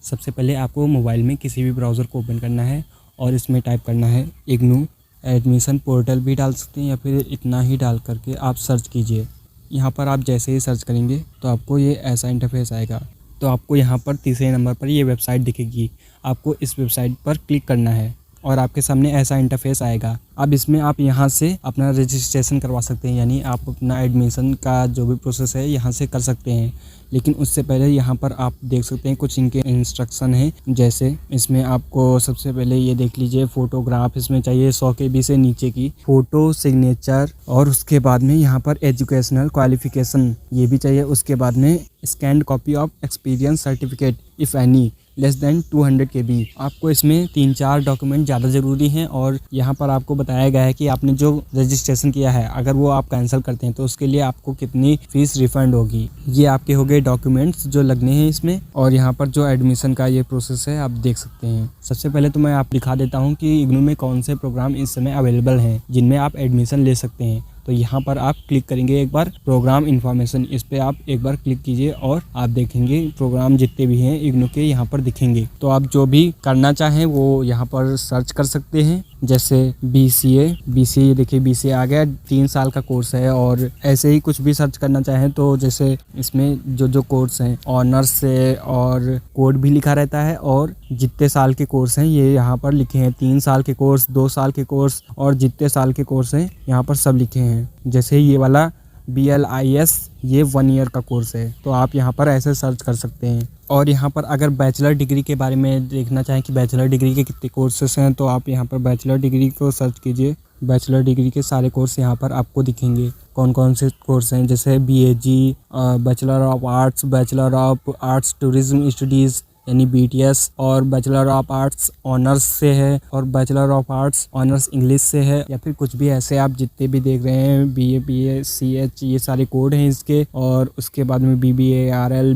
सबसे पहले आपको मोबाइल में किसी भी ब्राउज़र को ओपन करना है और इसमें टाइप करना है इग्नू एडमिशन पोर्टल भी डाल सकते हैं या फिर इतना ही डाल करके आप सर्च कीजिए। यहाँ पर आप जैसे ही सर्च करेंगे तो आपको ये ऐसा इंटरफेस आएगा। तो आपको यहाँ पर तीसरे नंबर पर ये वेबसाइट दिखेगी, आपको इस वेबसाइट पर क्लिक करना है और आपके सामने ऐसा इंटरफेस आएगा। अब इसमें आप यहाँ से अपना रजिस्ट्रेशन करवा सकते हैं, यानी आप अपना एडमिशन का जो भी प्रोसेस है यहाँ से कर सकते हैं। लेकिन उससे पहले यहाँ पर आप देख सकते हैं कुछ इनके इंस्ट्रक्शन हैं। जैसे इसमें आपको सबसे पहले ये देख लीजिए, फ़ोटोग्राफ इसमें चाहिए 100 KB से नीचे की फ़ोटो, सिग्नेचर, और उसके बाद में यहाँ पर एजुकेशनल क्वालिफ़िकेशन ये भी चाहिए। उसके बाद में scanned copy of experience certificate if any less than 200 KB। आपको इसमें 3-4 डॉक्यूमेंट ज़्यादा ज़रूरी हैं और यहाँ पर आपको बताया गया है कि आपने जो रजिस्ट्रेशन किया है अगर वो आप कैंसिल करते हैं तो उसके लिए आपको कितनी फ़ीस रिफ़ंड होगी। ये आपके हो गए डॉक्यूमेंट्स जो लगने हैं इसमें। और यहाँ पर जो एडमिशन का ये प्रोसेस है आप देख सकते हैं। सबसे पहले तो मैं आप दिखा देता हूँ कि इग्नू में कौन से प्रोग्राम इस समय अवेलेबल हैं जिनमें आप एडमिशन ले सकते हैं। तो यहाँ पर आप क्लिक करेंगे एक बार प्रोग्राम इन्फॉर्मेशन, इस पर आप एक बार क्लिक कीजिए और आप देखेंगे प्रोग्राम जितने भी हैं इग्नू के यहाँ पर दिखेंगे। तो आप जो भी करना चाहें वो यहाँ पर सर्च कर सकते हैं। जैसे BCA देखिए BCA आ गया, 3 साल का कोर्स है। और ऐसे ही कुछ भी सर्च करना चाहें तो जैसे इसमें जो कोर्स हैं ऑनर्स से और कोड भी लिखा रहता है और जितने साल के कोर्स हैं ये यहाँ पर लिखे हैं। 3 साल के कोर्स, 2 साल के कोर्स और जितने साल के कोर्स हैं यहाँ पर सब लिखे हैं। जैसे ये वाला BLIS ये 1 ईयर का कोर्स है, तो आप यहाँ पर ऐसे सर्च कर सकते हैं। और यहाँ पर अगर बैचलर डिग्री के बारे में देखना चाहें कि बैचलर डिग्री के कितने कोर्सेस हैं तो आप यहाँ पर बैचलर डिग्री को सर्च कीजिए। बैचलर डिग्री के सारे कोर्स यहाँ पर आपको दिखेंगे कौन कौन से कोर्स हैं। जैसे BAG, bachelor of arts, bachelor of arts tourism studies यानी BTS, और बैचलर ऑफ आर्ट्स ऑनर्स से है और bachelor of arts honours English से है, या फिर कुछ भी ऐसे आप जितने भी देख रहे हैं BA, BA, CH ये सारे कोड हैं इसके। और उसके बाद में BBA, RL,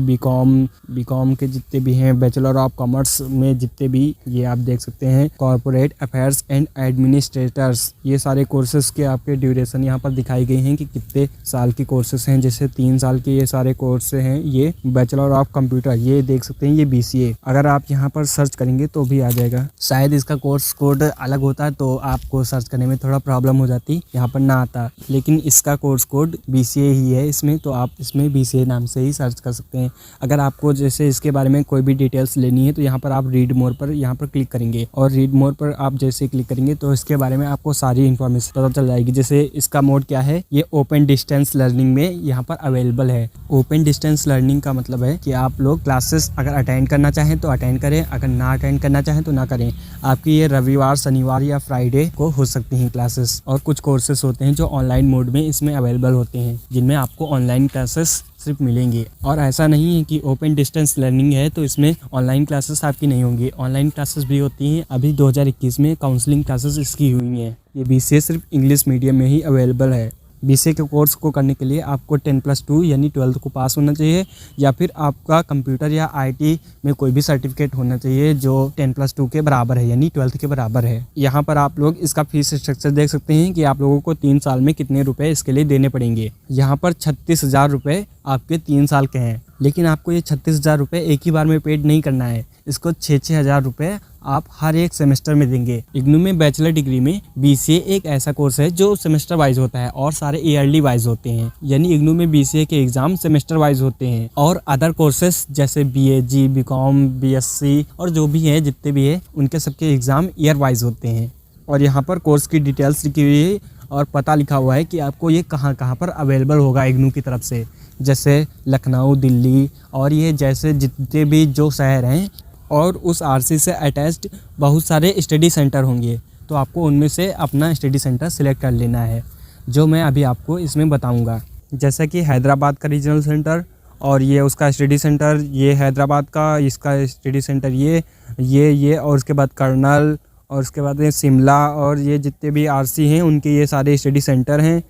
BCom के जितने भी हैं, बैचलर ऑफ कॉमर्स में जितने भी ये आप देख सकते हैं, कॉर्पोरेट अफेयर्स एंड एडमिनिस्ट्रेटर्स, ये सारे कोर्सेज के आपके ड्यूरेशन यहाँ पर दिखाई गई हैं कि कितने साल के कोर्सेज हैं। जैसे 3 साल के ये सारे कोर्स हैं। ये बैचलर ऑफ कंप्यूटर ये देख सकते हैं, ये BCA। अगर आप यहाँ पर सर्च करेंगे तो भी आ जाएगा। शायद इसका कोर्स कोड अलग होता है तो आपको सर्च करने में थोड़ा प्रॉब्लम हो जाती, यहाँ पर ना आता, लेकिन इसका कोर्स कोड BCA ही है इसमें, तो आप इसमें BCA नाम से ही सर्च कर सकते हैं। अगर आपको जैसे इसके बारे में कोई भी डिटेल्स लेनी है तो यहाँ पर आप रीड मोर पर यहाँ पर क्लिक करेंगे और रीड मोर पर आप जैसे क्लिक करेंगे तो इसके बारे में आपको सारी इन्फॉर्मेशन पता चल जाएगी। जैसे इसका मोड क्या है, ये ओपन डिस्टेंस लर्निंग में यहाँ पर अवेलेबल है। ओपन डिस्टेंस लर्निंग का मतलब है कि आप लोग क्लासेस अगर अटेंड करना चाहें तो अटेंड करें, अगर ना अटेंड करना चाहें तो ना करें। आपकी ये रविवार, शनिवार या फ्राइडे को हो सकती हैं क्लासेस। और कुछ कोर्सेस होते हैं जो ऑनलाइन मोड में इसमें अवेलेबल होते हैं जिनमें आपको ऑनलाइन क्लासेस सिर्फ मिलेंगे। और ऐसा नहीं है कि ओपन डिस्टेंस लर्निंग है तो इसमें ऑनलाइन क्लासेस आपकी नहीं होंगी, ऑनलाइन क्लासेस भी होती हैं। अभी 2021 में काउंसलिंग क्लासेस इसकी हुई हैं। ये BCA सिर्फ इंग्लिश मीडियम में ही अवेलेबल है। BCA के कोर्स को करने के लिए आपको 10+2 यानी 12th को पास होना चाहिए, या फिर आपका कंप्यूटर या IT में कोई भी सर्टिफिकेट होना चाहिए जो 10+2 के बराबर है यानी 12th के बराबर है। यहाँ पर आप लोग इसका फीस स्ट्रक्चर देख सकते हैं कि आप लोगों को 3 साल में कितने रुपए इसके लिए देने पड़ेंगे। यहाँ पर 36,000 रुपये आपके 3 साल के हैं, लेकिन आपको ये 36,000 रुपये एक ही बार में पेड नहीं करना है। इसको 6-6 हज़ार रुपये आप हर एक सेमेस्टर में देंगे। इग्नू में बैचलर डिग्री में BCA एक ऐसा कोर्स है जो सेमेस्टर वाइज होता है और सारे ईयरली वाइज होते हैं, यानी इग्नू में BCA के एग्जाम सेमेस्टर वाइज होते हैं। और अदर कोर्सेस जैसे BAG, BCom, BSc और जो भी है जितने भी है उनके सबके एग्ज़ाम ईयर वाइज होते हैं। और यहाँ पर कोर्स की डिटेल्स लिखी हुई है और पता लिखा हुआ है कि आपको ये कहाँ कहाँ पर अवेलेबल होगा इग्नू की तरफ से। जैसे लखनऊ, दिल्ली और ये जैसे जितने भी जो शहर हैं और उस RC से अटैच्ड बहुत सारे स्टडी सेंटर होंगे, तो आपको उनमें से अपना स्टडी सेंटर सिलेक्ट कर लेना है, जो मैं अभी आपको इसमें बताऊंगा। जैसा कि हैदराबाद का रीजनल सेंटर और ये उसका स्टडी सेंटर, ये हैदराबाद का इसका स्टडी सेंटर ये और उसके बाद कर्नल और उसके बाद ये शिमला और ये जितने भी RC हैं उनके ये सारे स्टडी सेंटर हैं।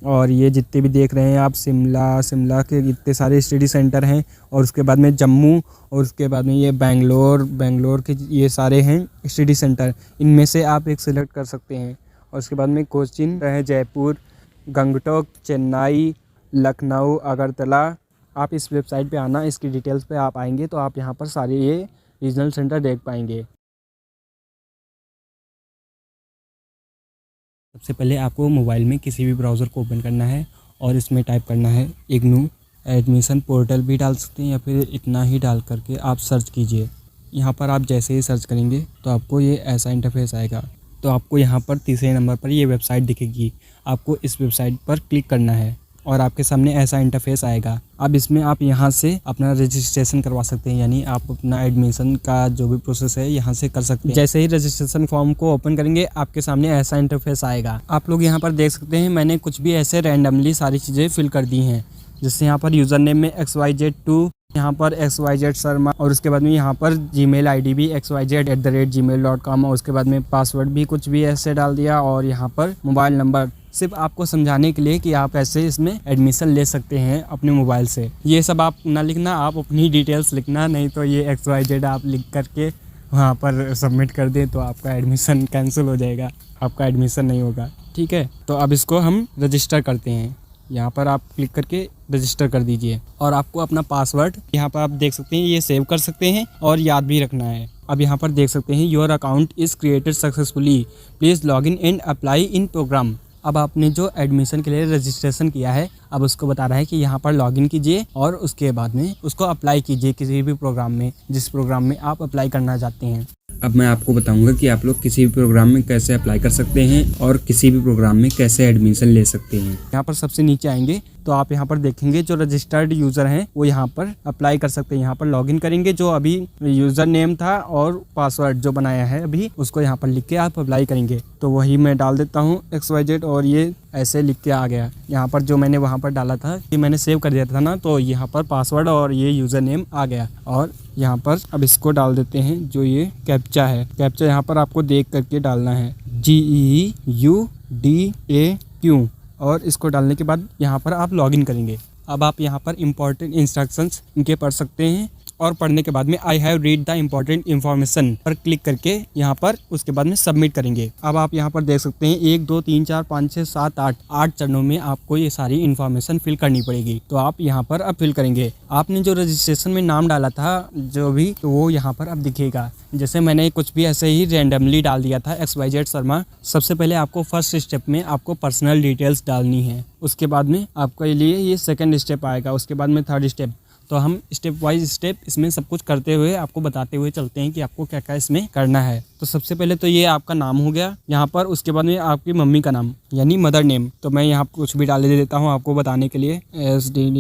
और ये जितने भी देख रहे हैं आप शिमला के इतने सारे स्टडी सेंटर हैं। और उसके बाद में जम्मू और उसके बाद में ये बेंगलोर के ये सारे हैं स्टडी सेंटर। इनमें से आप एक सिलेक्ट कर सकते हैं। और उसके बाद में कोचिन है जयपुर, गंगटोक, चेन्नई, लखनऊ, अगरतला। आप इस वेबसाइट पे आना, इसकी डिटेल्स पे आप आएंगे तो आप यहाँ पर सारे ये रीजनल सेंटर देख पाएंगे। सबसे पहले आपको मोबाइल में किसी भी ब्राउज़र को ओपन करना है और इसमें टाइप करना है इग्नू एडमिशन पोर्टल भी डाल सकते हैं या फिर इतना ही डाल करके आप सर्च कीजिए। यहाँ पर आप जैसे ही सर्च करेंगे तो आपको ये ऐसा इंटरफेस आएगा। तो आपको यहाँ पर तीसरे नंबर पर ये वेबसाइट दिखेगी, आपको इस वेबसाइट पर क्लिक करना है और आपके सामने ऐसा इंटरफेस आएगा। अब इसमें आप यहाँ से अपना रजिस्ट्रेशन करवा सकते हैं, यानी आप अपना एडमिशन का जो भी प्रोसेस है यहाँ से कर सकते हैं। जैसे ही रजिस्ट्रेशन फॉर्म को ओपन करेंगे आपके सामने ऐसा इंटरफेस आएगा। आप लोग यहाँ पर देख सकते हैं मैंने कुछ भी ऐसे रैंडमली सारी चीज़ें फिल कर दी हैं। जैसे यहाँ पर यूज़र नेम में XYZ2, यहाँ पर XYZ शर्मा और उसके बाद में यहाँ पर जीमेल आईडी भी xyz@gmail.com और उसके बाद में पासवर्ड भी कुछ भी ऐसे डाल दिया और यहाँ पर मोबाइल नंबर, सिर्फ आपको समझाने के लिए कि आप ऐसे इसमें एडमिशन ले सकते हैं अपने मोबाइल से। ये सब आप ना लिखना, आप अपनी डिटेल्स लिखना, नहीं तो ये XYZ आप लिख करके वहाँ पर सबमिट कर दें तो आपका एडमिशन कैंसिल हो जाएगा, आपका एडमिशन नहीं होगा। ठीक है, तो अब इसको हम रजिस्टर करते हैं। यहाँ पर आप क्लिक करके रजिस्टर कर दीजिए और आपको अपना पासवर्ड यहाँ पर आप देख सकते हैं ये सेव कर सकते हैं और याद भी रखना है। अब यहाँ पर देख सकते हैं your account is created successfully, please log in and apply in program. अब आपने जो एडमिशन के लिए रजिस्ट्रेशन किया है अब उसको बता रहा है कि यहाँ पर लॉगिन कीजिए और उसके बाद में उसको अप्लाई कीजिए किसी भी प्रोग्राम में, जिस प्रोग्राम में आप अप्लाई करना चाहते हैं। अब मैं आपको बताऊंगा कि आप लोग किसी भी प्रोग्राम में कैसे अप्लाई कर सकते हैं और किसी भी प्रोग्राम में कैसे एडमिशन ले सकते हैं। यहाँ पर सबसे नीचे आएंगे तो आप यहाँ पर देखेंगे जो रजिस्टर्ड यूज़र हैं वो यहाँ पर अप्लाई कर सकते हैं। यहाँ पर लॉगिन करेंगे, जो अभी यूज़र नेम था और पासवर्ड जो बनाया है अभी उसको यहाँ पर लिख के आप अप्लाई करेंगे। तो वही मैं डाल देता हूँ XYZ और ये ऐसे लिख के आ गया। यहाँ पर जो मैंने वहाँ पर डाला था कि मैंने सेव कर दिया था ना, तो यहाँ पर पासवर्ड और ये यूज़र नेम आ गया। और यहाँ पर अब इसको डाल देते हैं जो ये कैप्चा है। कैप्चा यहाँ पर आपको देख करके डालना है GEUDAQ और इसको डालने के बाद यहाँ पर आप लॉगिन करेंगे। अब आप यहाँ पर इम्पॉर्टेंट इंस्ट्रक्शंस इनके पढ़ सकते हैं और पढ़ने के बाद में I have read the important information पर क्लिक करके यहाँ पर उसके बाद में सबमिट करेंगे। अब आप यहाँ पर देख सकते हैं 1 2 3 4 5 6 7 8 चरणों में आपको ये सारी इन्फॉर्मेशन फिल करनी पड़ेगी। तो आप यहाँ पर अब फिल करेंगे। आपने जो रजिस्ट्रेशन में नाम डाला था जो भी, तो वो यहाँ पर अब दिखेगा। जैसे मैंने कुछ भी ऐसे ही रैंडमली डाल दिया था XYZ शर्मा। सबसे पहले आपको फर्स्ट स्टेप में आपको पर्सनल डिटेल्स डालनी है, उसके बाद में आपके लिए ये सेकंड स्टेप आएगा, उसके बाद में थर्ड स्टेप। तो हम स्टेप वाइज स्टेप इसमें सब कुछ करते हुए आपको बताते हुए चलते हैं कि आपको क्या क्या इसमें करना है। तो सबसे पहले तो ये आपका नाम हो गया यहाँ पर, उसके बाद में आपकी मम्मी का नाम यानी मदर नेम। तो मैं यहाँ कुछ भी डाल देता हूँ आपको बताने के लिए, SDD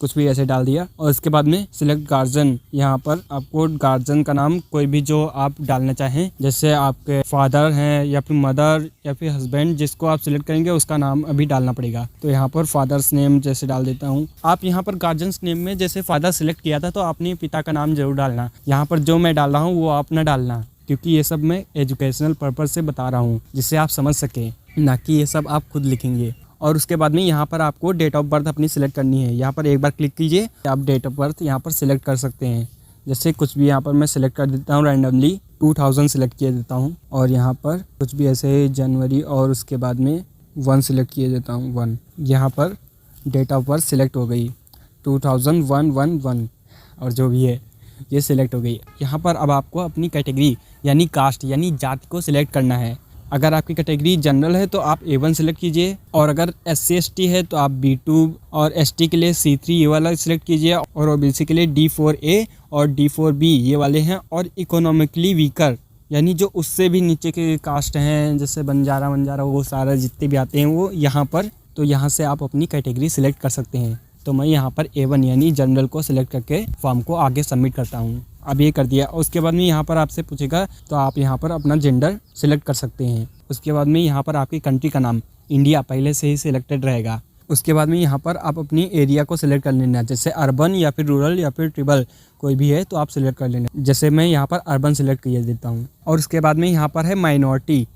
कुछ भी ऐसे डाल दिया। और उसके बाद में सिलेक्ट गार्जियन, यहाँ पर आपको गार्जियन का नाम कोई भी जो आप डालना चाहें, जैसे आपके फादर हैं या फिर मदर या फिर हस्बैंड, जिसको आप सिलेक्ट करेंगे उसका नाम अभी डालना पड़ेगा। तो यहाँ पर फादर्स नेम जैसे डाल देता हूँ। आप यहाँ पर गार्जियंस नेम में जैसे फादर सिलेक्ट किया था तो आपने पिता का नाम जरूर डालना। यहाँ पर जो मैं डाल रहा हूँ वो आप ना डालना, क्योंकि ये सब मैं एजुकेशनल पर्पज़ से बता रहा हूँ जिससे आप समझ सकें, ना कि ये सब आप खुद लिखेंगे। और उसके बाद में यहाँ पर आपको डेट ऑफ बर्थ अपनी सिलेक्ट करनी है। यहाँ पर एक बार क्लिक कीजिए, आप डेट ऑफ बर्थ यहाँ पर सिलेक्ट कर सकते हैं। जैसे कुछ भी यहाँ पर मैं सिलेक्ट कर देता हूँ रैंडमली 2000 सिलेक्ट किए देता हूँ और यहाँ पर कुछ भी ऐसे जनवरी और उसके बाद में 1 सिलेक्ट किए देता हूँ 1। यहाँ पर डेट ऑफ बर्थ सिलेक्ट हो गई 2001 और जो भी है ये सिलेक्ट हो गई। यहाँ पर अब आपको अपनी कैटेगरी यानी कास्ट यानी जाति को सिलेक्ट करना है। अगर आपकी कैटेगरी जनरल है तो आप A1 सिलेक्ट कीजिए, और अगर SC ST है तो आप B2, और ST के लिए C3 ये वाला सिलेक्ट कीजिए, और OBC के लिए D4A और D4B ये वाले हैं। और इकोनॉमिकली वीकर यानी जो उससे भी नीचे के कास्ट हैं जैसे बंजारा वो सारा जितने भी आते हैं वो यहाँ पर, तो यहाँ से आप अपनी कैटेगरी सिलेक्ट कर सकते हैं। तो मैं यहाँ पर A1 यानी जनरल को सिलेक्ट करके फॉर्म को आगे सबमिट करता हूँ। अब ये कर दिया। उसके बाद में यहाँ पर आपसे पूछेगा तो आप यहाँ पर अपना जेंडर सिलेक्ट कर सकते हैं। उसके बाद में यहाँ पर आपकी कंट्री का नाम इंडिया पहले से ही सिलेक्टेड रहेगा। उसके बाद में यहाँ पर आप अपनी एरिया को सिलेक्ट कर लेना, जैसे अर्बन या फिर रूरल या फिर ट्रिबल कोई भी है तो आप सिलेक्ट कर लेना। जैसे मैं यहाँ पर अर्बन सिलेक्ट कर देता हूँ। और उसके बाद में यहाँ पर है माइनॉरिटी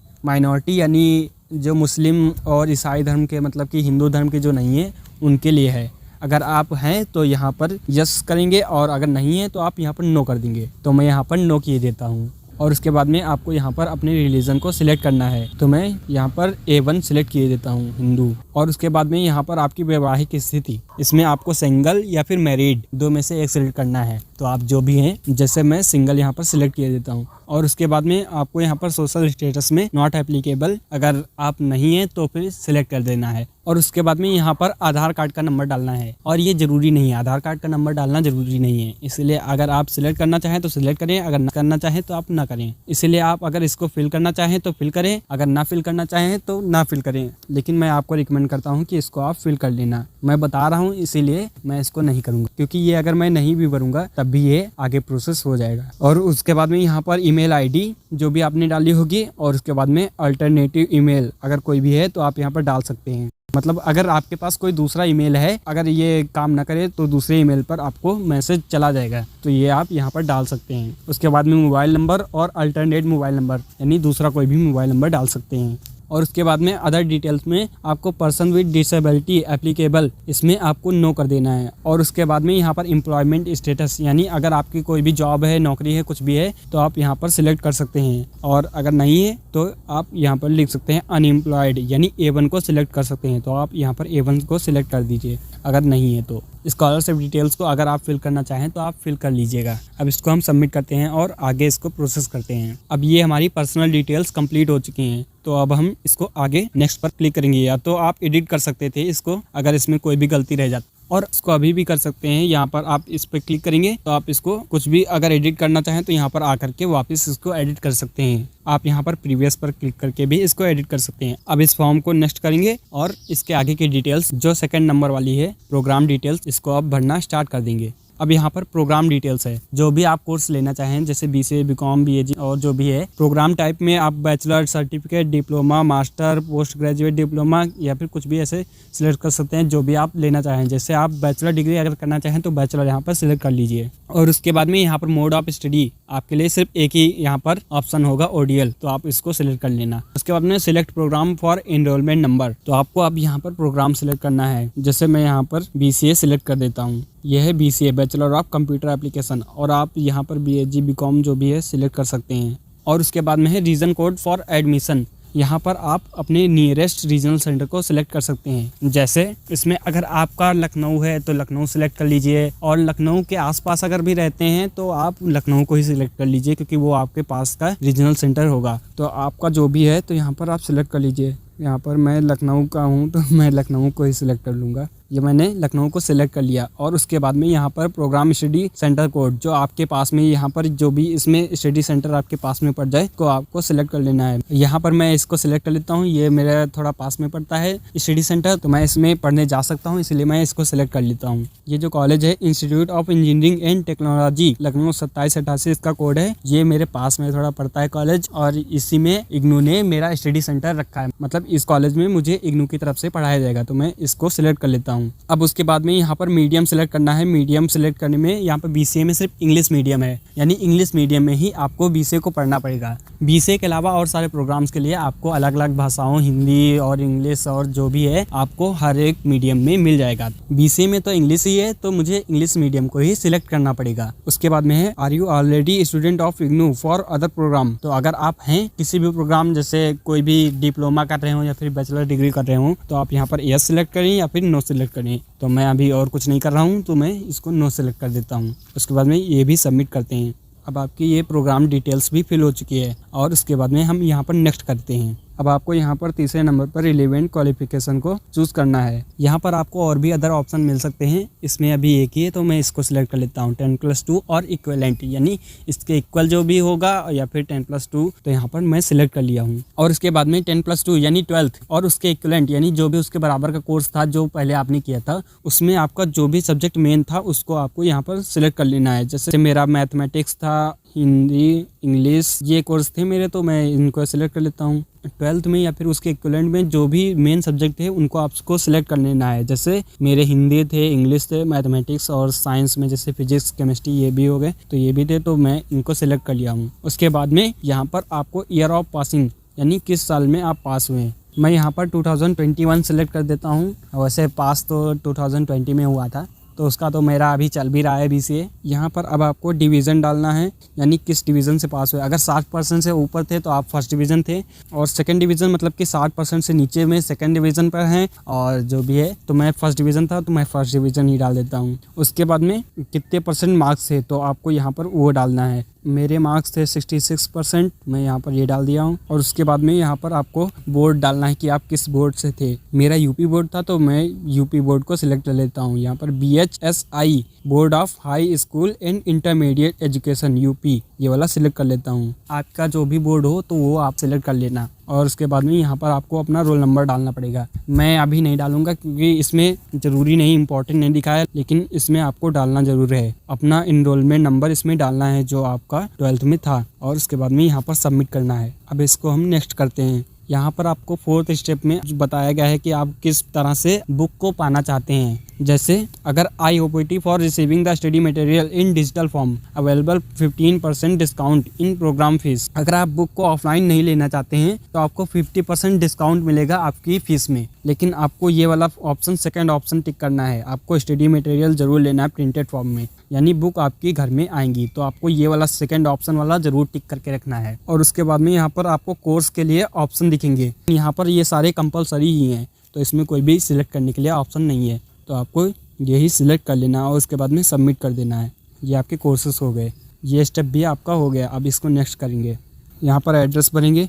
यानी जो मुस्लिम और ईसाई धर्म के, मतलब कि हिंदू धर्म के जो नहीं है उनके लिए है। अगर आप हैं तो यहाँ पर यस करेंगे, और अगर नहीं है तो आप यहाँ पर नो कर देंगे। तो मैं यहाँ पर नो किए देता हूँ। और उसके बाद में आपको यहाँ पर अपने रिलीजन को सिलेक्ट करना है। तो मैं यहाँ पर A1 सिलेक्ट किए देता हूँ हिंदू। और उसके बाद में यहाँ पर आपकी वैवाहिक स्थिति, इसमें आपको सिंगल या फिर मैरिड 2 में से एक सिलेक्ट करना है। तो आप जो भी हैं, जैसे मैं सिंगल यहाँ पर सिलेक्ट किए देता हूँ। और उसके बाद में आपको यहाँ पर सोशल स्टेटस में नॉट एप्लीकेबल अगर आप नहीं हैं तो फिर सिलेक्ट कर देना है। और उसके बाद में यहाँ पर आधार कार्ड का नंबर डालना है, और ये ज़रूरी नहीं है, आधार कार्ड का नंबर डालना ज़रूरी नहीं है। इसलिए अगर आप सिलेक्ट करना चाहें तो सिलेक्ट करें, अगर ना करना चाहें तो आप ना करें। इसलिए आप अगर इसको फिल करना चाहें तो फिल करें, अगर ना फिल करना चाहें तो ना फिल करें। लेकिन मैं आपको रिकमेंड करता हूँ कि इसको आप फिल कर लेना। मैं बता रहा हूँ इसीलिए मैं इसको नहीं करूँगा, क्योंकि ये अगर मैं नहीं भी भरूँगा तब भी ये आगे प्रोसेस हो जाएगा। और उसके बाद में यहाँ पर ईमेल आईडी जो भी आपने डाली होगी, और उसके बाद में अल्टरनेटिव ईमेल अगर कोई भी है तो आप यहाँ पर डाल सकते हैं। मतलब अगर आपके पास कोई दूसरा ईमेल है, अगर ये काम ना करे तो दूसरे ईमेल पर आपको मैसेज चला जाएगा, तो ये आप यहाँ पर डाल सकते हैं। उसके बाद में मोबाइल नंबर और अल्टरनेट मोबाइल नंबर यानी दूसरा कोई भी मोबाइल नंबर डाल सकते हैं। और उसके बाद में अदर डिटेल्स में आपको पर्सन विद डिसेबिलिटी एप्लीकेबल, इसमें आपको नो कर देना है। और उसके बाद में यहाँ पर एम्प्लॉयमेंट स्टेटस यानी अगर आपकी कोई भी जॉब है, नौकरी है, कुछ भी है तो आप यहाँ पर सिलेक्ट कर सकते हैं। और अगर नहीं है तो आप यहाँ पर लिख सकते हैं अनएम्प्लॉयड यानी A1 को सिलेक्ट कर सकते हैं, तो आप यहाँ पर A1 को सिलेक्ट कर दीजिए अगर नहीं है तो। स्कॉलरशिप डिटेल्स को अगर आप फिल करना चाहें तो आप फिल कर लीजिएगा। अब इसको हम सबमिट करते हैं और आगे इसको प्रोसेस करते हैं। अब ये हमारी पर्सनल डिटेल्स कंप्लीट हो चुकी हैं, तो अब हम इसको आगे नेक्स्ट पर क्लिक करेंगे। या तो आप एडिट कर सकते थे इसको अगर इसमें कोई भी गलती रह जाती, और इसको अभी भी कर सकते हैं। यहाँ पर आप इस पर क्लिक करेंगे तो आप इसको कुछ भी अगर एडिट करना चाहें तो यहाँ पर आकर के वापस इसको एडिट कर सकते हैं। आप यहाँ पर प्रीवियस पर क्लिक करके भी इसको एडिट कर सकते हैं। अब इस फॉर्म को नेक्स्ट करेंगे और इसके आगे की डिटेल्स जो सेकंड नंबर वाली है प्रोग्राम डिटेल्स, इसको आप भरना स्टार्ट कर देंगे। अब यहाँ पर प्रोग्राम डिटेल्स है, जो भी आप कोर्स लेना चाहें जैसे BCA, BCom, BAG और जो भी है। प्रोग्राम टाइप में आप bachelor certificate, diploma, master, post graduate diploma या फिर कुछ भी ऐसे सिलेक्ट कर सकते हैं जो भी आप लेना चाहें। जैसे आप बैचलर डिग्री अगर करना चाहें तो बैचलर यहाँ पर सिलेक्ट कर लीजिए। और उसके बाद में यहाँ पर मोड ऑफ स्टडी आपके लिए सिर्फ एक ही यहाँ पर ऑप्शन होगा ODL, तो आप इसको सिलेक्ट कर लेना। उसके बाद में select program for enrollment number, तो आपको अब यहाँ पर प्रोग्राम सिलेक्ट करना है। जैसे मैं यहाँ पर BCA सिलेक्ट कर देता हूँ, यह है BCA bachelor of computer application, और आप यहाँ पर BAG, BCom जो भी है सिलेक्ट कर सकते हैं। और उसके बाद में है रीजन कोड फॉर एडमिशन, यहाँ पर आप अपने नियरेस्ट रीजनल सेंटर को सिलेक्ट कर सकते हैं। जैसे इसमें अगर आपका लखनऊ है तो लखनऊ सिलेक्ट कर लीजिए, और लखनऊ के आसपास अगर भी रहते हैं तो आप लखनऊ को ही सिलेक्ट कर लीजिए, क्योंकि वो आपके पास का रीजनल सेंटर होगा। तो आपका जो भी है तो यहाँ पर आप सिलेक्ट कर लीजिए। यहाँ पर मैं लखनऊ का हूँ तो मैं लखनऊ को ही सिलेक्ट कर लूँगा। ये मैंने लखनऊ को सिलेक्ट कर लिया। और उसके बाद में यहाँ पर प्रोग्राम स्टडी सेंटर कोड जो आपके पास में, यहाँ पर जो भी इसमें स्टडी सेंटर आपके पास में पड़ जाए को आपको सिलेक्ट कर लेना है। यहाँ पर मैं इसको सिलेक्ट कर लेता हूँ, ये मेरा थोड़ा पास में पड़ता है स्टडी सेंटर, तो मैं इसमें पढ़ने जा सकता हूँ, इसलिए मैं इसको सिलेक्ट कर लेता हूँ। ये जो कॉलेज है institute of engineering and technology Lucknow 2788 इसका कोड है। ये मेरे पास में थोड़ा पड़ता है कॉलेज, और इसी में इग्नू ने मेरा स्टडी सेंटर रखा है। मतलब इस कॉलेज में मुझे इग्नू की तरफ से पढ़ाया जाएगा, तो मैं इसको सिलेक्ट कर लेता हूँ। अब उसके बाद में यहाँ पर मीडियम सेलेक्ट करना है। मीडियम सेलेक्ट करने में यहाँ पर BCA में सिर्फ इंग्लिश मीडियम है, यानी इंग्लिश मीडियम में ही आपको BCA को पढ़ना पड़ेगा। BCA के अलावा और सारे प्रोग्राम्स के लिए आपको अलग अलग भाषाओं, हिंदी और इंग्लिश और जो भी है आपको हर एक मीडियम में मिल जाएगा। BCA में तो इंग्लिश ही है, तो मुझे इंग्लिश मीडियम को ही सिलेक्ट करना पड़ेगा। उसके बाद में है are you already student of IGNOU for other program, तो अगर आप हैं किसी भी प्रोग्राम, जैसे कोई भी डिप्लोमा कर रहे हो या फिर बैचलर डिग्री कर रहे हो, तो आप यहाँ पर यस सिलेक्ट करें या फिर नो सिलेक्ट करें। तो मैं अभी और कुछ नहीं कर रहा हूँ, तो मैं इसको नो सेलेक्ट कर देता हूँ। उसके बाद में ये भी सबमिट करते हैं। अब आपकी ये प्रोग्राम डिटेल्स भी फिल हो चुकी है, और उसके बाद में हम यहाँ पर नेक्स्ट करते हैं। अब आपको यहाँ पर तीसरे नंबर पर रिलेवेंट क्वालिफिकेशन को चूज़ करना है। यहाँ पर आपको और भी अदर ऑप्शन मिल सकते हैं, इसमें अभी एक ही है तो मैं इसको सिलेक्ट कर लेता हूँ। 10+2 और इक्वलेंट, यानी इसके इक्वल जो भी होगा या फिर 10+2, तो यहाँ पर मैं सिलेक्ट कर लिया हूँ। और इसके बाद में 10+2 यानी 12th और उसके इक्वलेंट यानी जो भी उसके बराबर का कोर्स था जो पहले आपने किया था, उसमें आपका जो भी सब्जेक्ट मेन था उसको आपको यहाँ पर सिलेक्ट कर लेना है। जैसे मेरा मैथमेटिक्स था, हिंदी, इंग्लिश ये कोर्स थे मेरे, तो मैं इनको सिलेक्ट कर लेता हूँ। 12th में या फिर उसके इक्विवेलेंट में जो भी मेन सब्जेक्ट थे उनको आपको सिलेक्ट कर लेना है। जैसे मेरे हिंदी थे, इंग्लिश थे, मैथमेटिक्स और साइंस में जैसे फिजिक्स, केमिस्ट्री ये भी हो गए, तो ये भी थे, तो मैं इनको सिलेक्ट कर लिया हूँ। उसके बाद में यहाँ पर आपको ईयर ऑफ पासिंग यानी किस साल में आप पास हुए, मैं यहाँ पर 2021 सिलेक्ट कर देता हूँ। वैसे पास तो 2020 में हुआ था, तो उसका तो मेरा अभी चल भी रहा है BCA। यहाँ पर अब आपको डिवीज़न डालना है, यानी किस डिवीज़न से पास हुए। अगर 60% से ऊपर थे तो आप फर्स्ट डिवीज़न थे, और सेकंड डिवीज़न मतलब कि 60% से नीचे में सेकंड डिवीज़न पर हैं, और जो भी है तो मैं फर्स्ट डिवीज़न था तो मैं फर्स्ट डिवीज़न ही डाल देता हूँ। उसके बाद में कितने % मार्क्स थे तो आपको यहाँ पर वो डालना है। मेरे मार्क्स थे 66%, मैं यहाँ पर ये डाल दिया हूँ। और उसके बाद में यहाँ पर आपको बोर्ड डालना है कि आप किस बोर्ड से थे। मेरा यूपी बोर्ड था तो मैं यूपी बोर्ड को सिलेक्ट कर लेता हूँ। यहाँ पर BHSI board of high school and intermediate education UP, ये वाला सिलेक्ट कर लेता हूँ। आपका जो भी बोर्ड हो तो वो आप सिलेक्ट कर लेना। और उसके बाद में यहाँ पर आपको अपना रोल नंबर डालना पड़ेगा। मैं अभी नहीं डालूंगा क्योंकि इसमें ज़रूरी नहीं, इंपॉर्टेंट नहीं दिखा है, लेकिन इसमें आपको डालना ज़रूर है। अपना इनरोलमेंट नंबर इसमें डालना है जो आपका 12th में था, और उसके बाद में यहाँ पर सबमिट करना है। अब इसको हम नेक्स्ट करते हैं। यहाँ पर आपको 4th स्टेप में बताया गया है कि आप किस तरह से बुक को पाना चाहते हैं। जैसे अगर I OPT for receiving the study material in digital form available 15% discount in program fees. अगर आप बुक को ऑफलाइन नहीं लेना चाहते हैं तो आपको 50% डिस्काउंट मिलेगा आपकी फ़ीस में, लेकिन आपको ये वाला ऑप्शन, सेकंड ऑप्शन टिक करना है। आपको स्टडी मटेरियल ज़रूर लेना है प्रिंटेड फॉर्म में, यानी बुक आपकी घर में आएंगी, तो आपको ये वाला सेकंड ऑप्शन वाला ज़रूर टिक करके रखना है। और उसके बाद में यहाँ पर आपको कोर्स के लिए ऑप्शन दिखेंगे। यहाँ पर ये सारे कंपलसरी ही हैं, तो इसमें कोई भी सिलेक्ट करने के लिए ऑप्शन नहीं है, तो आपको यही सिलेक्ट कर लेना और उसके बाद में सबमिट कर देना है। ये आपके कोर्सेस हो गए, ये स्टेप भी आपका हो गया। अब इसको नेक्स्ट करेंगे। यहाँ पर एड्रेस भरेंगे,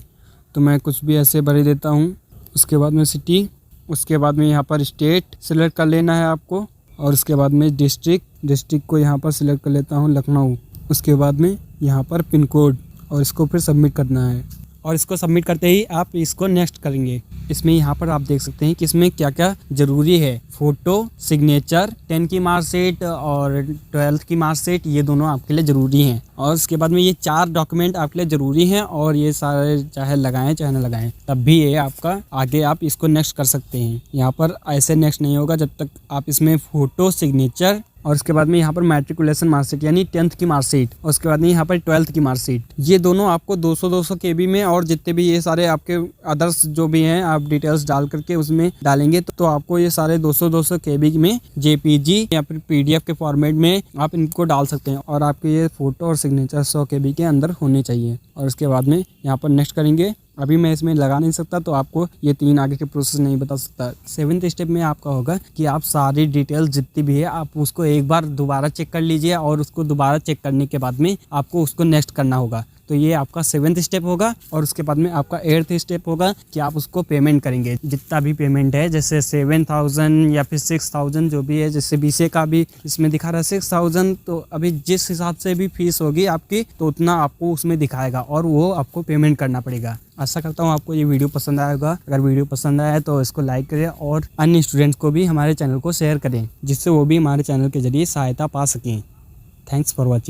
तो मैं कुछ भी ऐसे भर देता हूँ। उसके बाद में सिटी, उसके बाद में यहाँ पर स्टेट सिलेक्ट कर लेना है आपको, और उसके बाद में डिस्ट्रिक्ट को यहाँ पर सिलेक्ट कर लेता हूँ लखनऊ। उसके बाद में यहाँ पर पिन कोड, और इसको फिर सबमिट करना है। और इसको सबमिट करते ही आप इसको नेक्स्ट करेंगे। इसमें यहाँ पर आप देख सकते हैं कि इसमें क्या क्या ज़रूरी है। फ़ोटो, सिग्नेचर, 10 की मार्कशीट और 12th की मार्कशीट, ये दोनों आपके लिए ज़रूरी हैं। और उसके बाद में ये 4 डॉक्यूमेंट आपके लिए ज़रूरी हैं, और ये सारे चाहे लगाएं चाहे ना लगाएं तब भी ये आपका आगे आप इसको नेक्स्ट कर सकते हैं। यहाँ पर ऐसे नेक्स्ट नहीं होगा जब तक आप इसमें फ़ोटो, सिग्नेचर, और उसके बाद में यहाँ पर मैट्रिकुलेशन मार्कशीट यानी 10th की मार्कशीट, और उसके बाद में यहाँ पर 12th की मार्कशीट, ये दोनों आपको 200 KB में, और जितने भी ये सारे आपके अदर्स जो भी हैं आप डिटेल्स डाल करके उसमें डालेंगे तो आपको ये सारे 200 KB में JPG या फिर PDF के फॉर्मेट में आप इनको डाल सकते हैं। और आपके ये फ़ोटो और सिग्नेचर 100 KB के अंदर होने चाहिए। और उसके बाद में यहाँ पर नेक्स्ट करेंगे। अभी मैं इसमें लगा नहीं सकता तो आपको ये 3 आगे के प्रोसेस नहीं बता सकता। 7th स्टेप में आपका होगा कि आप सारी डिटेल जितनी भी है आप उसको एक बार दोबारा चेक कर लीजिए, और उसको दोबारा चेक करने के बाद में आपको उसको नेक्स्ट करना होगा। तो ये आपका 7th स्टेप होगा। और उसके बाद में आपका 8th स्टेप होगा कि आप उसको पेमेंट करेंगे, जितना भी पेमेंट है, जैसे 7,000 या फिर 6,000 जो भी है। जैसे BCA का भी इसमें दिखा रहा है 6,000, तो अभी जिस हिसाब से भी फीस होगी आपकी तो उतना आपको उसमें दिखाएगा, और वो आपको पेमेंट करना पड़ेगा। आशा करता हूँ आपको ये वीडियो पसंद आया होगा। अगर वीडियो पसंद आया तो इसको लाइक करें, और अन्य स्टूडेंट्स को भी हमारे चैनल को शेयर करें, जिससे वो भी हमारे चैनल के जरिए सहायता पा सकें। Thanks for watching.